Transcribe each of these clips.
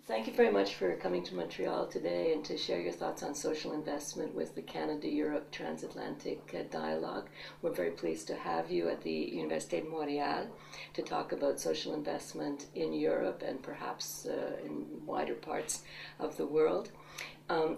Thank you very much for coming to Montreal today and to share your thoughts on social investment with the Canada-Europe Transatlantic Dialogue. We're very pleased to have you at the Université de Montréal to talk about social investment in Europe and perhaps in wider parts of the world.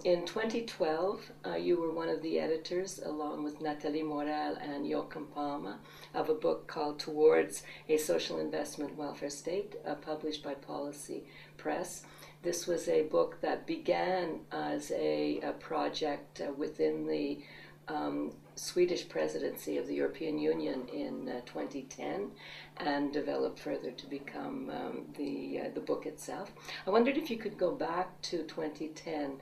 In 2012, you were one of the editors, along with Nathalie Morel and Joachim Palma, of a book called Towards a Social Investment Welfare State, published by Policy Press. This was a book that began as a project within the Swedish presidency of the European Union in 2010 and developed further to become the book itself. I wondered if you could go back to 2010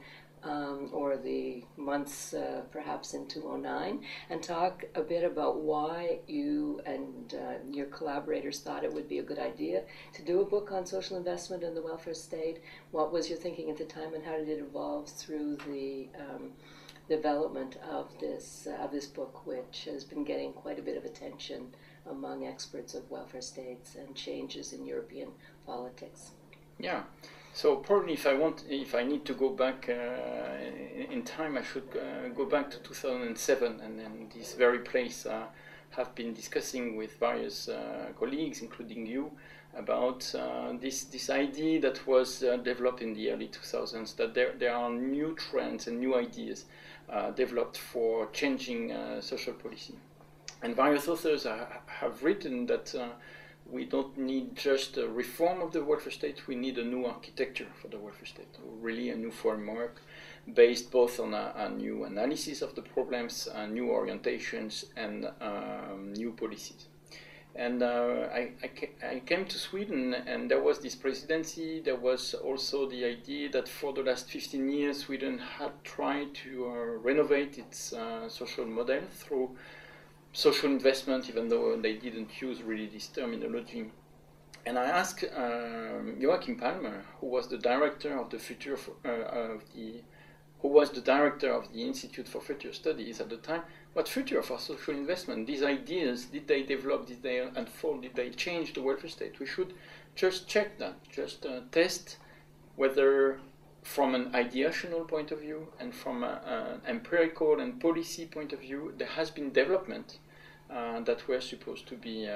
or the months perhaps in 2009 and talk a bit about why you and your collaborators thought it would be a good idea to do a book on social investment in the welfare state. What was your thinking at the time, and how did it evolve through the development of this book, which has been getting quite a bit of attention among experts of welfare states and changes in European politics? Yeah. So probably if I need to go back in time, I should go back to 2007, and then this very place have been discussing with various colleagues, including you, about this idea that was developed in the early 2000s, that there are new trends and new ideas developed for changing social policy. And various authors have written that we don't need just a reform of the welfare state, we need a new architecture for the welfare state, really a new framework based both on a new analysis of the problems, new orientations, and new policies. And I came to Sweden, and there was this presidency. There was also the idea that for the last 15 years, Sweden had tried to renovate its social model through social investment, even though they didn't use really this terminology. And I asked Joachim Palma, who was the director of the Institute for Future Studies at the time, what future for social investment? These ideas, did they develop, did they unfold, did they change the welfare state? We should just check that, just test whether from an ideational point of view and from an empirical and policy point of view, there has been development that were supposed to be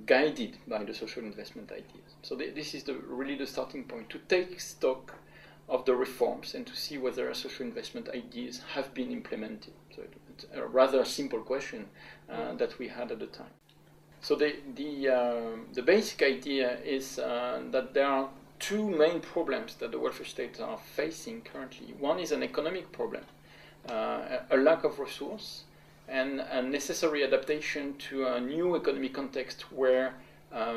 guided by the social investment ideas. So this is really the starting point, to take stock of the reforms and to see whether social investment ideas have been implemented. So it's a rather simple question that we had at the time. So the basic idea is that there are two main problems that the welfare states are facing currently. One is an economic problem, a lack of resource, and a necessary adaptation to a new economic context where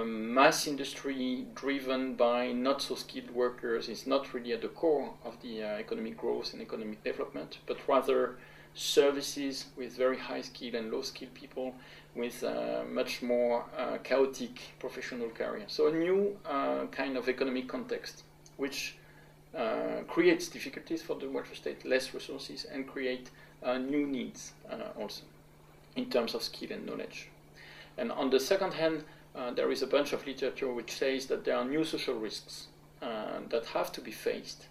mass industry driven by not so skilled workers is not really at the core of the economic growth and economic development, but rather services with very high skilled and low skilled people with much more chaotic professional career. So a new kind of economic context which creates difficulties for the welfare state, less resources, and create new needs also in terms of skill and knowledge. And on the second hand, there is a bunch of literature which says that there are new social risks that have to be faced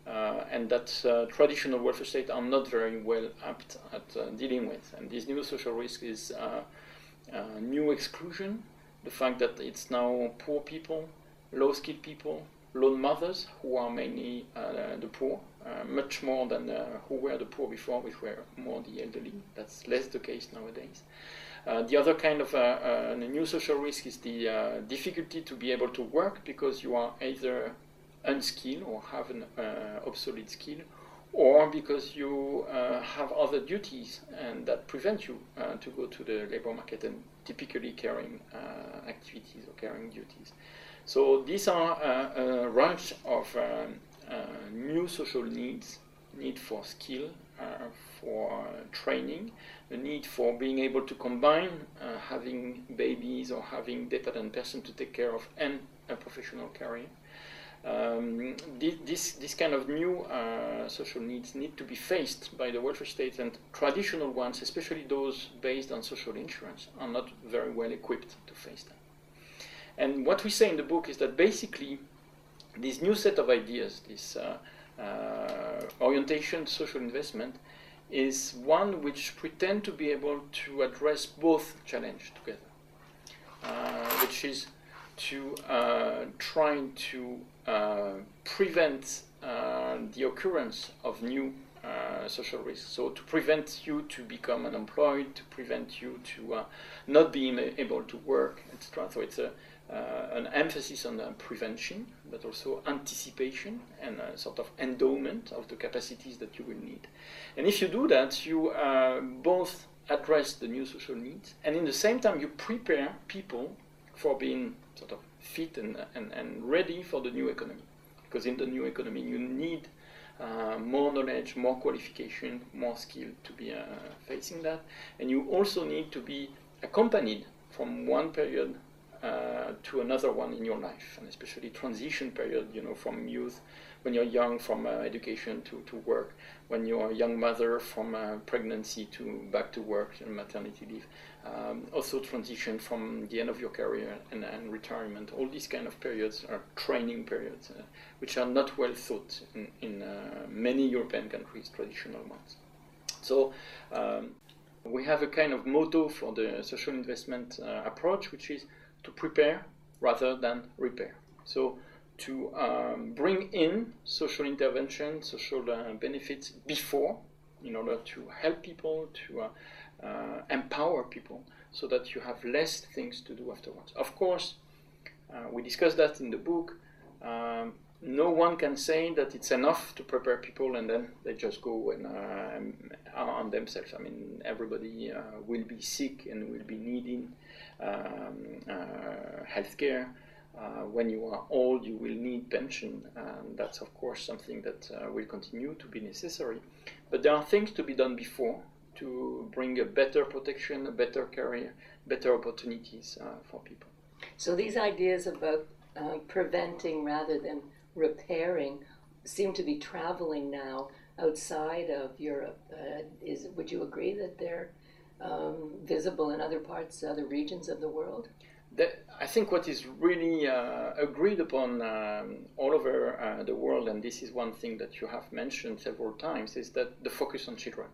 and that traditional welfare states are not very well apt at dealing with. And this new social risk is new exclusion, the fact that it's now poor people, low-skilled people, lone mothers, who are mainly the poor, much more than who were the poor before, which were more the elderly. That's less the case nowadays. The other kind of new social risk is the difficulty to be able to work because you are either unskilled or have an obsolete skill, or because you have other duties and that prevent you to go to the labor market, and typically caring activities or caring duties. So these are a range of new social needs, need for skill, for training, the need for being able to combine having babies or having dependent person to take care of and a professional career. This kind of new social needs need to be faced by the welfare state, and traditional ones, especially those based on social insurance, are not very well equipped to face them. And what we say in the book is that basically this new set of ideas, this orientation social investment, is one which pretend to be able to address both challenges together, which is to try to prevent the occurrence of new social risks. So to prevent you to become unemployed, to prevent you to not being able to work, etc. So it's an emphasis on prevention, but also anticipation and a sort of endowment of the capacities that you will need. And if you do that, you both address the new social needs, and in the same time you prepare people for being sort of fit and ready for the new economy. Because in the new economy you need more knowledge, more qualification, more skill to be facing that. And you also need to be accompanied from one period to another one in your life, and especially transition period, from youth, when you're young, from education to work, when you're a young mother, from pregnancy to back to work and maternity leave. Also transition from the end of your career and retirement. All these kind of periods are training periods, which are not well thought in many European countries, traditional ones. So we have a kind of motto for the social investment approach, which is to prepare rather than repair. So to bring in social intervention, social benefits before, in order to help people, to empower people, so that you have less things to do afterwards. Of course, we discussed that in the book. No one can say that it's enough to prepare people and then they just go and on themselves. I mean, everybody will be sick and will be needing healthcare. When you are old, you will need pension, and that's of course something that will continue to be necessary. But there are things to be done before to bring a better protection, a better career, better opportunities for people. So these ideas about preventing rather than repairing seem to be traveling now outside of Europe. Would you agree that they're visible in other parts, other regions of the world? I think what is really agreed upon all over the world, and this is one thing that you have mentioned several times, is that the focus on children.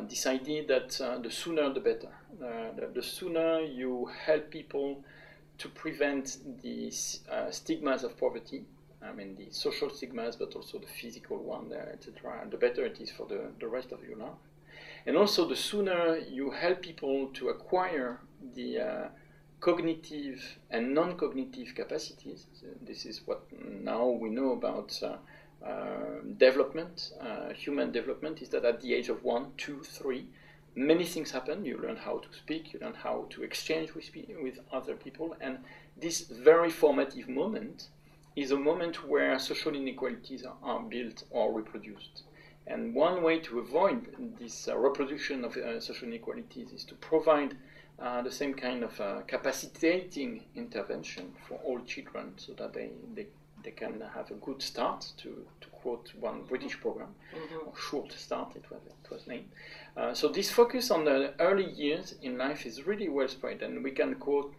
This idea that the sooner the better. The sooner you help people to prevent the stigmas of poverty, I mean the social stigmas, but also the physical one, etc., the better it is for the rest of your life. And also the sooner you help people to acquire the cognitive and non-cognitive capacities. This is what now we know about development, human development, is that at the age of 1, 2, 3, many things happen. You learn how to speak, you learn how to exchange with other people, and this very formative moment is a moment where social inequalities are built or reproduced. And one way to avoid this reproduction of social inequalities is to provide the same kind of capacitating intervention for all children, so that they can have a good start, to quote one British program, or Short Start it was named. So this focus on the early years in life is really well spread, and we can quote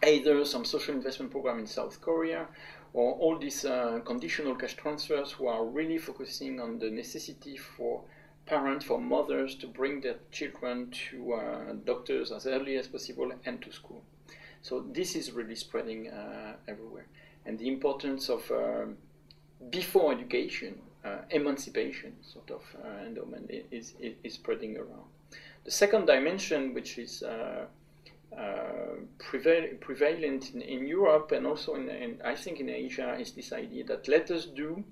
either some social investment program in South Korea, or all these conditional cash transfers who are really focusing on the necessity for parents, for mothers, to bring their children to doctors as early as possible and to school. So this is really spreading everywhere. And the importance of before education, emancipation sort of endowment is spreading around. The second dimension, which is prevalent in Europe and also in I think in Asia, is this idea that let us do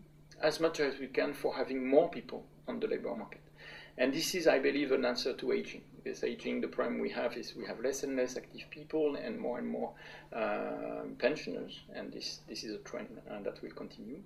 as much as we can for having more people on the labor market. And this is, I believe, an answer to aging. Because aging, the problem we have is we have less and less active people and more pensioners, and this is a trend that will continue.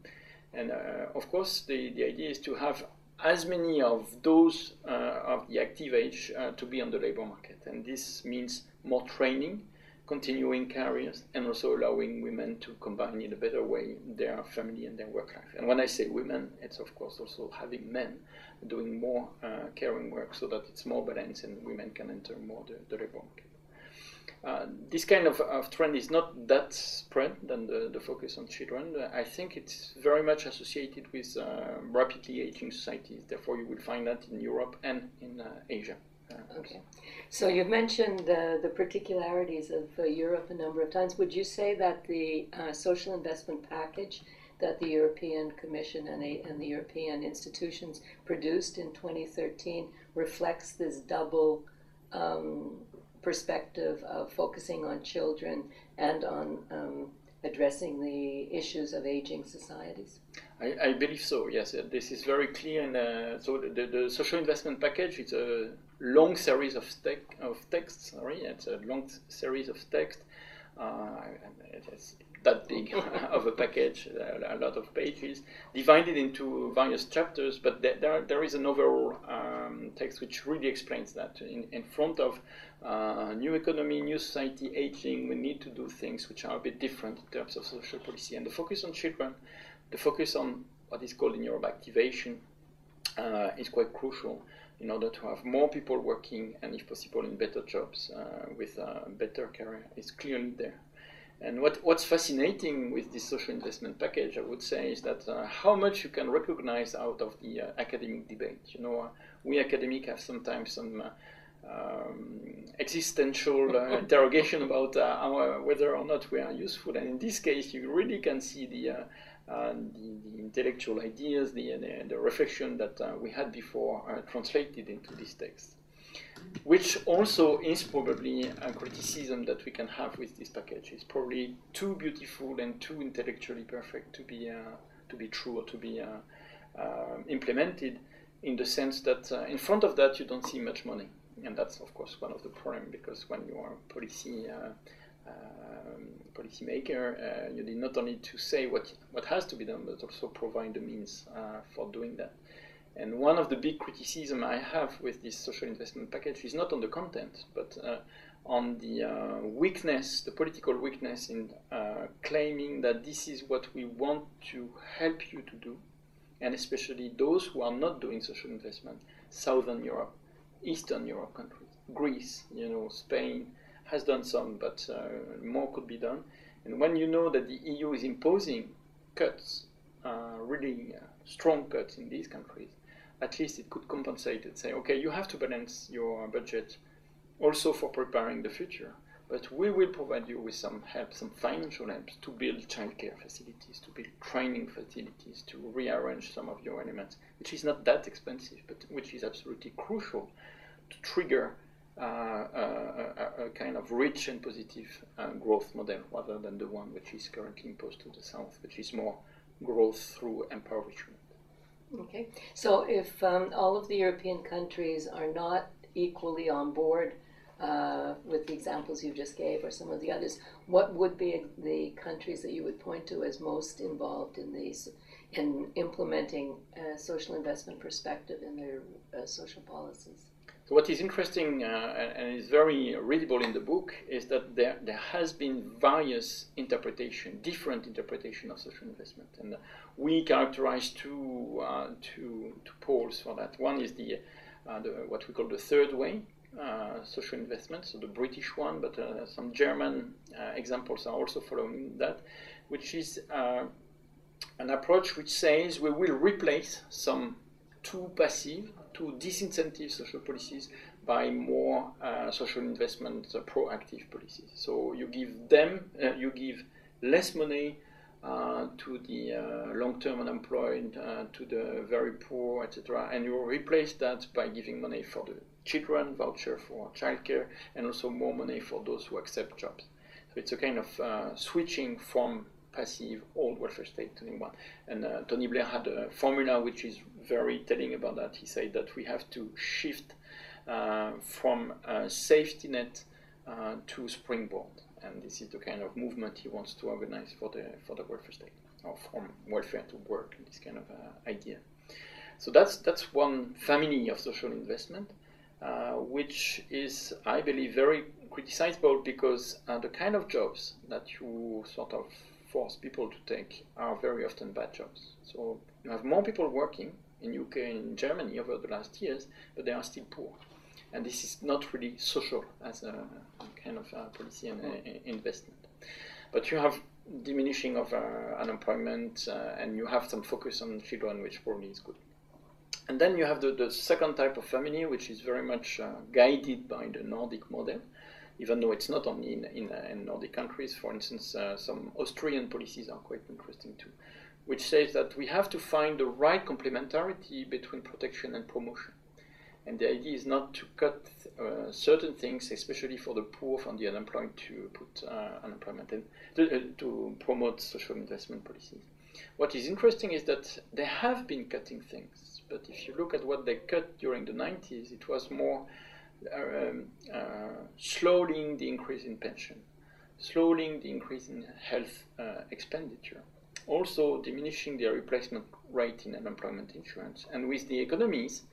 And of course, the idea is to have as many of those of the active age to be on the labor market. And this means more training, continuing careers, and also allowing women to combine in a better way their family and their work life. And when I say women, it's of course also having men doing more caring work, so that it's more balanced and women can enter more the labor market. this kind of trend is not that spread than the focus on children. I think it's very much associated with rapidly aging societies. Therefore, you will find that in Europe and in Asia. Okay. So you've mentioned the particularities of Europe a number of times. Would you say that the social investment package that the European Commission and the European institutions produced in 2013 reflects this double perspective of focusing on children and on addressing the issues of aging societies? I believe so, yes. This is very clear. And so the social investment package is a long series of texts. Sorry, it's a long series of text. It's that big of a package, a lot of pages, divided into various chapters. But there is an overall text which really explains that. In front of new economy, new society, aging, we need to do things which are a bit different in terms of social policy. And the focus on children, the focus on what is called in Europe activation, is quite crucial in order to have more people working and, if possible, in better jobs with a better career. Is clearly there. And what's fascinating with this social investment package, I would say, is that how much you can recognize out of the academic debate. We academics have sometimes some existential interrogation about whether or not we are useful. And in this case, you really can see the intellectual ideas, the reflection that we had before translated into this text, which also is probably a criticism that we can have with this package. It's probably too beautiful and too intellectually perfect to be true or to be implemented, in the sense that in front of that you don't see much money. And that's, of course, one of the problems, because when you are a policymaker, you need not only to say what has to be done, but also provide the means for doing that. And one of the big criticisms I have with this social investment package is not on the content, but on the weakness, the political weakness in claiming that this is what we want to help you to do, and especially those who are not doing social investment, Southern Europe, Eastern Europe countries, Greece, Spain has done some, but more could be done. And when you know that the EU is imposing cuts, really strong cuts in these countries, at least it could compensate and say, okay, you have to balance your budget also for preparing the future, but we will provide you with some help, some financial help to build childcare facilities, to build training facilities, to rearrange some of your elements, which is not that expensive, but which is absolutely crucial to trigger a kind of rich and positive growth model, rather than the one which is currently imposed to the South, which is more growth through empowerment. Okay, so if all of the European countries are not equally on board with the examples you just gave or some of the others, what would be the countries that you would point to as most involved in implementing a social investment perspective in their social policies? So what is interesting and is very readable in the book is that there has been various different interpretation of social investment, and we characterize two poles for that. One is the what we call the third way social investment, so the British one, but some German examples are also following that, which is an approach which says we will replace some too passive, too disincentive social policies by more social investment, proactive policies. So you give less money to the long-term unemployed, to the very poor, etc., and you replace that by giving money for the children, voucher for childcare, and also more money for those who accept jobs. So it's a kind of switching from passive old welfare state to new one. And Tony Blair had a formula which is very telling about that. He said that we have to shift from a safety net to springboard, and this is the kind of movement he wants to organize for the welfare state, or from welfare to work, this kind of idea. So that's one family of social investment, which is, I believe, very criticizable, because the kind of jobs that you sort of force people to take are very often bad jobs. So you have more people working in UK and in Germany over the last years, but they are still poor. And this is not really social as a kind of policy and investment. But you have diminishing of unemployment, and you have some focus on children, which probably is good. And then you have the second type of family, which is very much guided by the Nordic model, even though it's not only in Nordic countries. For instance, some Austrian policies are quite interesting too, which says that we have to find the right complementarity between protection and promotion. And the idea is not to cut certain things, especially for the poor, from the unemployed, to put unemployment in, to promote social investment policies. What is interesting is that they have been cutting things, but if you look at what they cut during the 90s, it was more slowing the increase in pension, slowing the increase in health expenditure, also diminishing their replacement rate in unemployment insurance. And with the economies,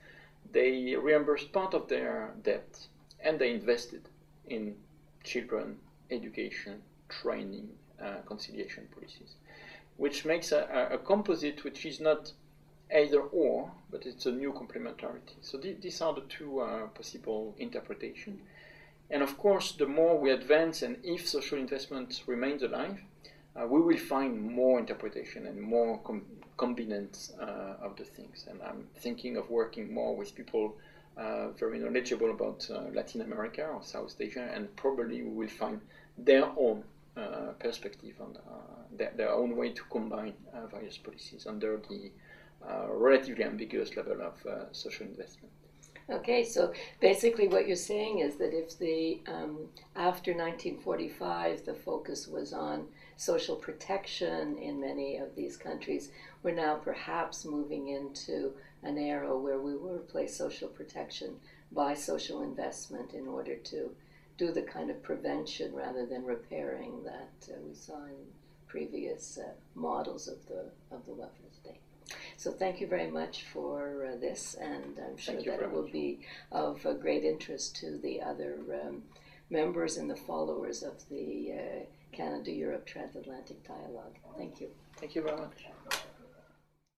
they reimbursed part of their debt, and they invested in children, education, training, conciliation policies, which makes a composite which is not either or, but it's a new complementarity. So these are the two possible interpretations. And of course, the more we advance, and if social investment remains alive, we will find more interpretation and more combinations of the things. And I'm thinking of working more with people very knowledgeable about Latin America or South Asia, and probably we will find their own perspective on their own way to combine various policies under the relatively ambiguous level of social investment. Okay, so basically what you're saying is that if the after 1945 the focus was on social protection in many of these countries, we're now perhaps moving into an era where we will replace social protection by social investment in order to do the kind of prevention rather than repairing that we saw in previous models of the welfare state. So thank you very much for this, and I'm sure that it will be of great interest to the other members and the followers of the Canada-Europe Transatlantic Dialogue. Thank you. Thank you very much.